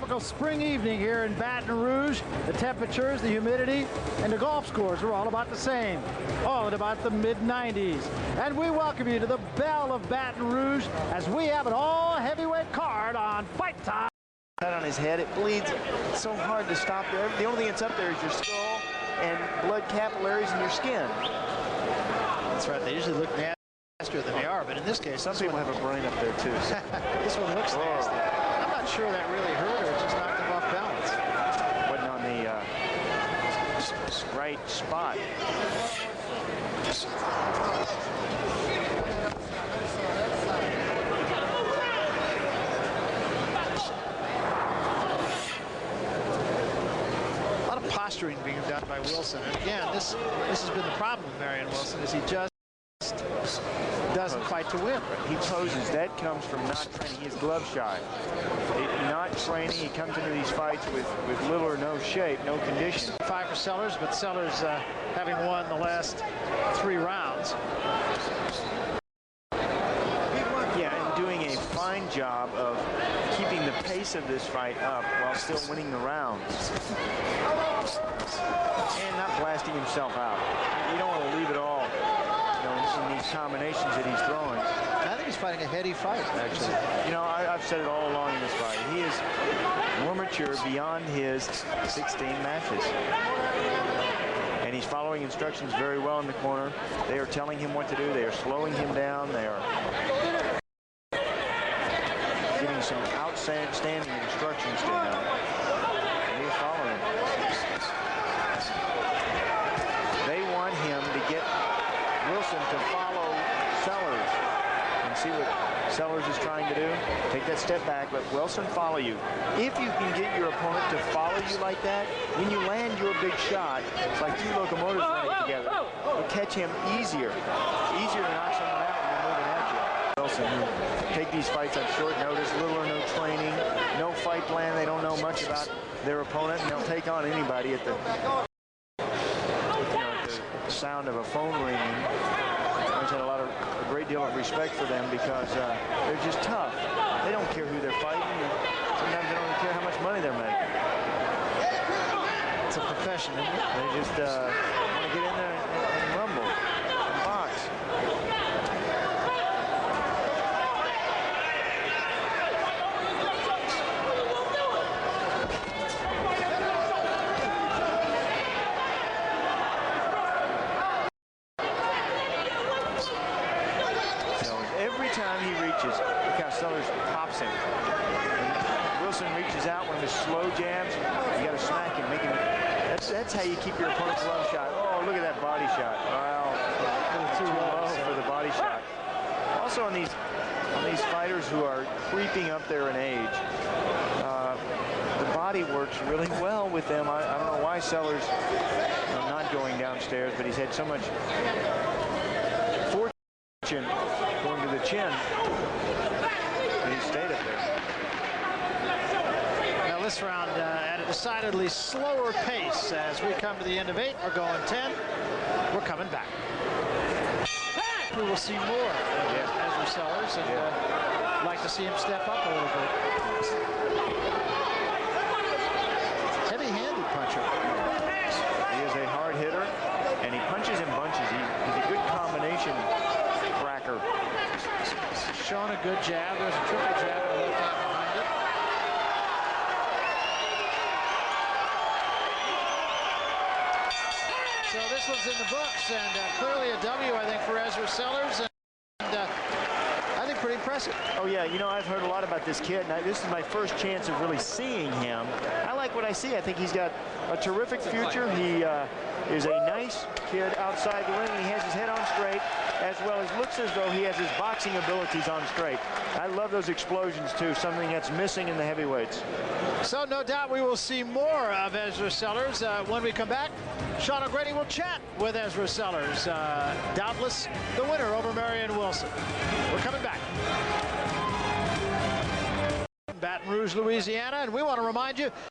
tropical spring evening here in Baton Rouge. The temperatures, the humidity, and the golf scores are all about the same, all at about the mid-90s. And we welcome you to the Belle of Baton Rouge as we have an all-heavyweight card on Fight Time. On his head, it bleeds. It's so hard to stop there. The only thing that's up there is your skull and blood capillaries in your skin. That's right. They usually look nastier than they are, but in this case, some people have a brain up there too. So. This one looks nasty. I'm not sure that really hurt or it just knocked him off balance. Wasn't on the right spot. Posturing being done by Wilson. And again, this has been the problem with Marion Wilson, is he just doesn't fight to win. He poses. That comes from not training. He's glove shy. Not training. He comes into these fights with little or no shape, no condition. 5 for Sellers, but Sellers having won the last 3 rounds. Yeah, and doing a fine job of keeping the pace of this fight up while still winning the rounds. And not blasting himself out. You don't want to leave it all, in these combinations that he's throwing. I think he's fighting a heady fight, actually. I've said it all along in this fight. He is more mature beyond his 16 matches. And he's following instructions very well in the corner. They are telling him what to do. They are slowing him down. They are getting some outstanding instructions to him. And he's following. They want him to get Wilson to follow Sellers and see what Sellers is trying to do. Take that step back, let Wilson follow you. If you can get your opponent to follow you like that, when you land your big shot, it's like 2 locomotives running together. You'll catch him easier. Easier to knock someone out when you're moving at you. Wilson, who take these fights on short notice, little or no training, no fight plan. They don't know much about their opponent, and they'll take on anybody at the sound of a phone ringing. I had a great deal of respect for them because they're just tough. They don't care who they're fighting. And sometimes they don't even care how much money they're making. It's a profession, isn't it? They just want to get in there and rumble and box. Time he reaches, look how Sellers pops him. When Wilson reaches out, one of his slow jabs, you got to smack him, make him. That's how you keep your opponent's love shot. Oh, look at that body shot. Well, too low for the body shot. Also on these fighters who are creeping up there in age, the body works really well with them. I don't know why Sellers not going downstairs, but he's had so much fortune going to the chin, and he stayed up there. Now this round at a decidedly slower pace as we come to the end of 8. We're going 10. We're coming back. We will see more of Ezra Sellers, and like to see him step up a little bit. Heavy-handed puncher. He is a hard hitter, and he punches in bunches. He's a good combination cracker. Showing a good jab. There's a triple jab and a left hand behind it. So this one's in the books, and clearly a W, I think, for Ezra Sellers. And I think pretty impressive. Oh, yeah. I've heard a lot about this kid. And this is my first chance of really seeing him. I like what I see. I think he's got a terrific future. He is a nice kid outside the ring. He has his head on straight, as well as looks as though he has his boxing abilities on straight. I love those explosions, too, something that's missing in the heavyweights. So no doubt we will see more of Ezra Sellers. When we come back, Sean O'Grady will chat with Ezra Sellers. Doubtless the winner over Marion Wilson. We're coming back. Baton Rouge, Louisiana, and we want to remind you